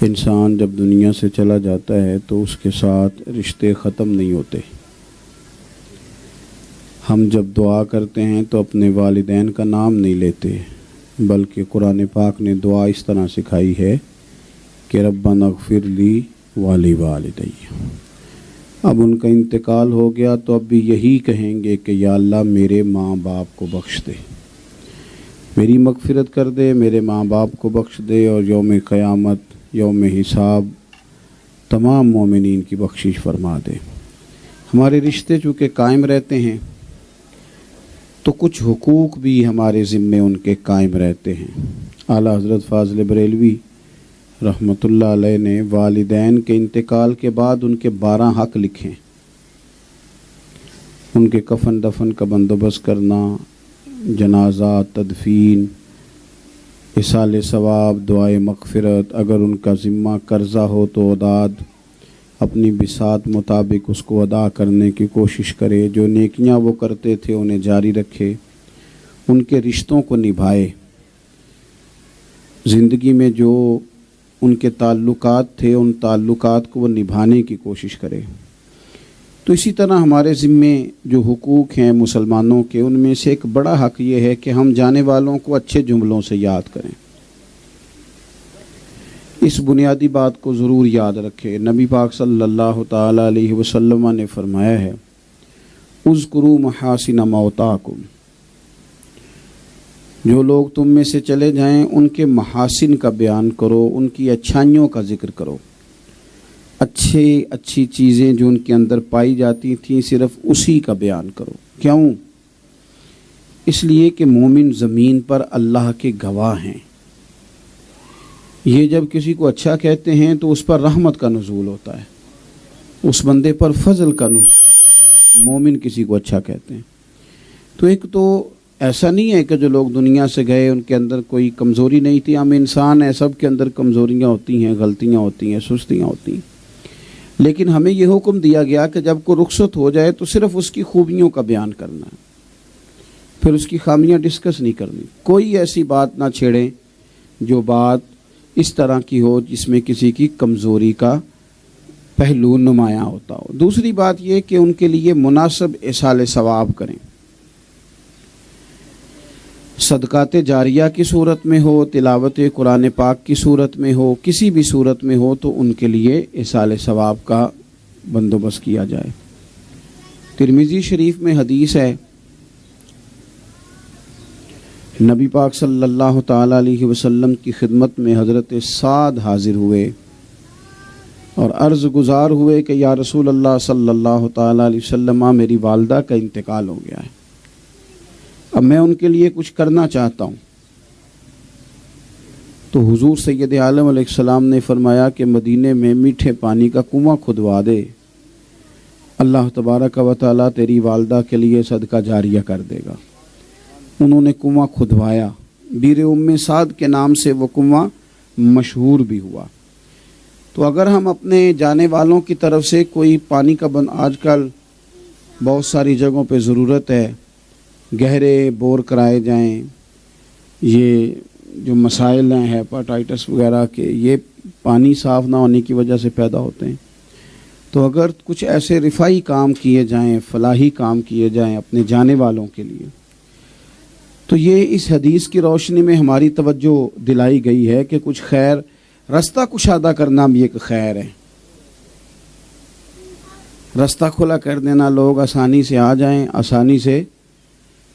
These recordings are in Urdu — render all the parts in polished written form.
انسان جب دنیا سے چلا جاتا ہے تو اس کے ساتھ رشتے ختم نہیں ہوتے۔ ہم جب دعا کرتے ہیں تو اپنے والدین کا نام نہیں لیتے، بلکہ قرآن پاک نے دعا اس طرح سکھائی ہے کہ ربنا اغفر لی والی والدی۔ اب ان کا انتقال ہو گیا تو اب بھی یہی کہیں گے کہ یا اللہ میرے ماں باپ کو بخش دے، میری مغفرت کر دے، میرے ماں باپ کو بخش دے، اور یوم قیامت، یوم حساب تمام مومنین کی بخشش فرما دے۔ ہمارے رشتے چونکہ قائم رہتے ہیں تو کچھ حقوق بھی ہمارے ذمے ان کے قائم رہتے ہیں۔ اعلیٰ حضرت فاضل بریلوی رحمۃ اللہ علیہ نے والدین کے انتقال کے بعد ان کے 12 حق لکھیں۔ ان کے کفن دفن کا بندوبست کرنا، جنازہ، تدفین، ایصال ثواب، دعائے مغفرت، اگر ان کا ذمہ قرضہ ہو تو اداد، اپنی بساط مطابق اس کو ادا کرنے کی کوشش کرے، جو نیکیاں وہ کرتے تھے انہیں جاری رکھے، ان کے رشتوں کو نبھائے، زندگی میں جو ان کے تعلقات تھے ان تعلقات کو وہ نبھانے کی کوشش کرے۔ تو اسی طرح ہمارے ذمے جو حقوق ہیں مسلمانوں کے، ان میں سے ایک بڑا حق یہ ہے کہ ہم جانے والوں کو اچھے جملوں سے یاد کریں۔ اس بنیادی بات کو ضرور یاد رکھے۔ نبی پاک صلی اللہ تعالی علیہ وسلم نے فرمایا ہے اذکروا محاسن موتاکم، جو لوگ تم میں سے چلے جائیں ان کے محاسن کا بیان کرو، ان کی اچھائیوں کا ذکر کرو، اچھی چیزیں جو ان کے اندر پائی جاتی تھیں صرف اسی کا بیان کرو۔ کیوں؟ اس لیے کہ مومن زمین پر اللہ کے گواہ ہیں۔ یہ جب کسی کو اچھا کہتے ہیں تو اس پر رحمت کا نزول ہوتا ہے، اس بندے پر فضل کا نزول ہوتا ہے۔ مومن کسی کو اچھا کہتے ہیں تو ایک تو ایسا نہیں ہے کہ جو لوگ دنیا سے گئے ان کے اندر کوئی کمزوری نہیں تھی، ہم انسان ہیں، سب کے اندر کمزوریاں ہوتی ہیں، غلطیاں ہوتی ہیں، سستیاں ہوتی ہیں، لیکن ہمیں یہ حکم دیا گیا کہ جب کوئی رخصت ہو جائے تو صرف اس کی خوبیوں کا بیان کرنا ہے، پھر اس کی خامیاں ڈسکس نہیں کرنی۔ کوئی ایسی بات نہ چھیڑیں جو بات اس طرح کی ہو جس میں کسی کی کمزوری کا پہلو نمایاں ہوتا ہو۔ دوسری بات یہ کہ ان کے لیے مناسب ایصال ثواب کریں، صدقات جاریہ کی صورت میں ہو، تلاوت قرآن پاک کی صورت میں ہو، کسی بھی صورت میں ہو تو ان کے لیے ایصال ثواب کا بندوبست کیا جائے۔ ترمذی شریف میں حدیث ہے، نبی پاک صلی اللہ تعالی علیہ وسلم کی خدمت میں حضرت سعد حاضر ہوئے اور عرض گزار ہوئے کہ یا رسول اللہ صلی اللہ تعالی علیہ وسلم، میری والدہ کا انتقال ہو گیا ہے، اب میں ان کے لیے کچھ کرنا چاہتا ہوں۔ تو حضور سید عالم علیہ السلام نے فرمایا کہ مدینے میں میٹھے پانی کا کنواں کھدوا دے، اللہ تبارک و تعالیٰ تیری والدہ کے لیے صدقہ جاریہ کر دے گا۔ انہوں نے کنواں کھدوایا، بیر ام سعد کے نام سے وہ کنواں مشہور بھی ہوا۔ تو اگر ہم اپنے جانے والوں کی طرف سے کوئی پانی کا آج کل بہت ساری جگہوں پہ ضرورت ہے، گہرے بور کرائے جائیں، یہ جو مسائل ہیں ہیپاٹائٹس وغیرہ کے، یہ پانی صاف نہ ہونے کی وجہ سے پیدا ہوتے ہیں۔ تو اگر کچھ ایسے رفائی کام کیے جائیں، فلاحی کام کیے جائیں اپنے جانے والوں کے لیے، تو یہ اس حدیث کی روشنی میں ہماری توجہ دلائی گئی ہے کہ کچھ خیر، رستہ کشادہ کرنا بھی ایک خیر ہے۔ رستہ کھلا کر دینا، لوگ آسانی سے آ جائیں، آسانی سے،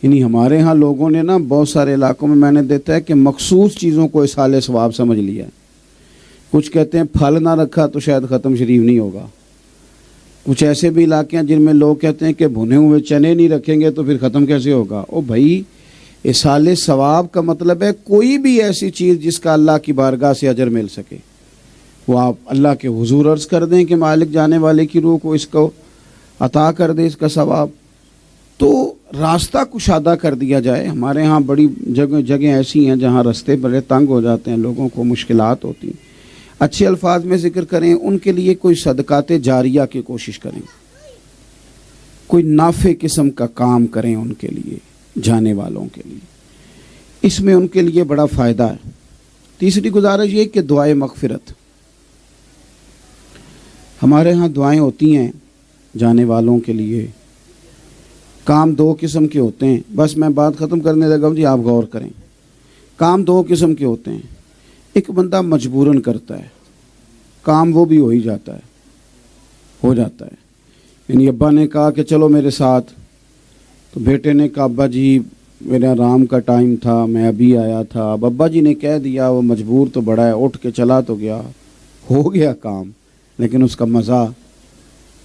یعنی ہمارے ہاں لوگوں نے نا بہت سارے علاقوں میں نے دیکھا ہے کہ مخصوص چیزوں کو ایصال ثواب سمجھ لیا ہے۔ کچھ کہتے ہیں پھل نہ رکھا تو شاید ختم شریف نہیں ہوگا۔ کچھ ایسے بھی علاقے ہیں جن میں لوگ کہتے ہیں کہ بھنے ہوئے چنے نہیں رکھیں گے تو پھر ختم کیسے ہوگا۔ او بھائی، ایصال ثواب کا مطلب ہے کوئی بھی ایسی چیز جس کا اللہ کی بارگاہ سے اجر مل سکے، وہ آپ اللہ کے حضور عرض کر دیں کہ مالک جانے والے کی روح کو اس کو عطا کر دے، اس کا ثواب۔ تو راستہ کشادہ کر دیا جائے۔ ہمارے ہاں بڑی جگہیں ایسی ہیں جہاں راستے بڑے تنگ ہو جاتے ہیں، لوگوں کو مشکلات ہوتی ہیں، اچھے الفاظ میں ذکر کریں، ان کے لیے کوئی صدقات جاریہ کی کوشش کریں، کوئی نافع قسم کا کام کریں ان کے لیے، جانے والوں کے لیے، اس میں ان کے لیے بڑا فائدہ ہے۔ تیسری گزارش یہ کہ دعائے مغفرت، ہمارے ہاں دعائیں ہوتی ہیں جانے والوں کے لیے. کام دو قسم کے ہوتے ہیں. بس میں بات ختم کرنے لگا ہوں جی، آپ غور کریں. کام دو قسم کے ہوتے ہیں. ایک بندہ مجبوراً کرتا ہے کام، وہ بھی ہو ہی جاتا ہے، ہو جاتا ہے. یعنی ابا نے کہا کہ چلو میرے ساتھ، تو بیٹے نے کہا ابا جی میرے آرام کا ٹائم تھا، میں ابھی آیا تھا. اب ابا جی نے کہہ دیا، وہ مجبور تو بڑا ہے، اٹھ کے چلا تو گیا، ہو گیا کام، لیکن اس کا مزہ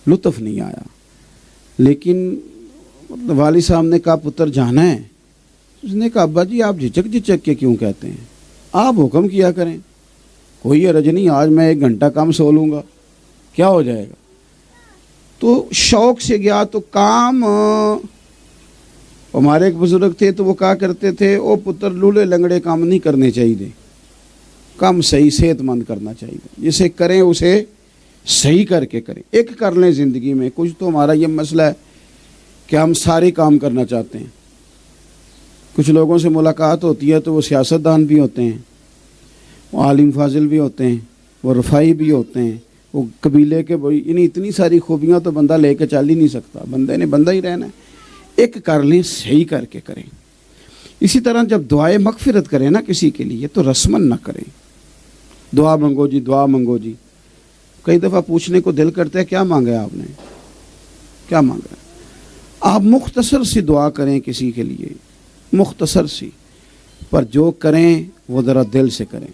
لطف نہیں آیا. لیکن والد صاحب نے کہا پتر جانا ہے. اس نے کہا ابا جی آپ جھچک جھچک کے کیوں کہتے ہیں، آپ حکم کیا کریں، کوئی حرج نہیں، آج میں 1 گھنٹہ کم سو لوں گا، کیا ہو جائے گا. تو شوق سے گیا. تو کام، ہمارے ایک بزرگ تھے تو وہ کہا کرتے تھے او پتر لولے لنگڑے کام نہیں کرنے چاہیے، کام صحیح صحت مند کرنا چاہیے. جسے کریں اسے صحیح کر کے کریں. ایک کر لیں زندگی میں. کچھ تو ہمارا یہ مسئلہ ہے کہ ہم سارے کام کرنا چاہتے ہیں. کچھ لوگوں سے ملاقات ہوتی ہے تو وہ سیاستدان بھی ہوتے ہیں، وہ عالم فاضل بھی ہوتے ہیں، وہ رفائی بھی ہوتے ہیں، وہ قبیلے کے انہیں اتنی ساری خوبیاں تو بندہ لے کے چل ہی نہیں سکتا. بندے نے بندہ ہی رہنا ہے. ایک کر لیں، صحیح کر کے کریں. اسی طرح جب دعائے مغفرت کریں نا کسی کے لیے تو رسمن نہ کریں. دعا منگو جی، دعا منگو جی. کئی دفعہ پوچھنے کو دل کرتا ہے کیا مانگا ہے آپ نے، کیا مانگا ہے. آپ مختصر سی دعا کریں کسی کے لیے، مختصر سی، پر جو کریں وہ ذرا دل سے کریں.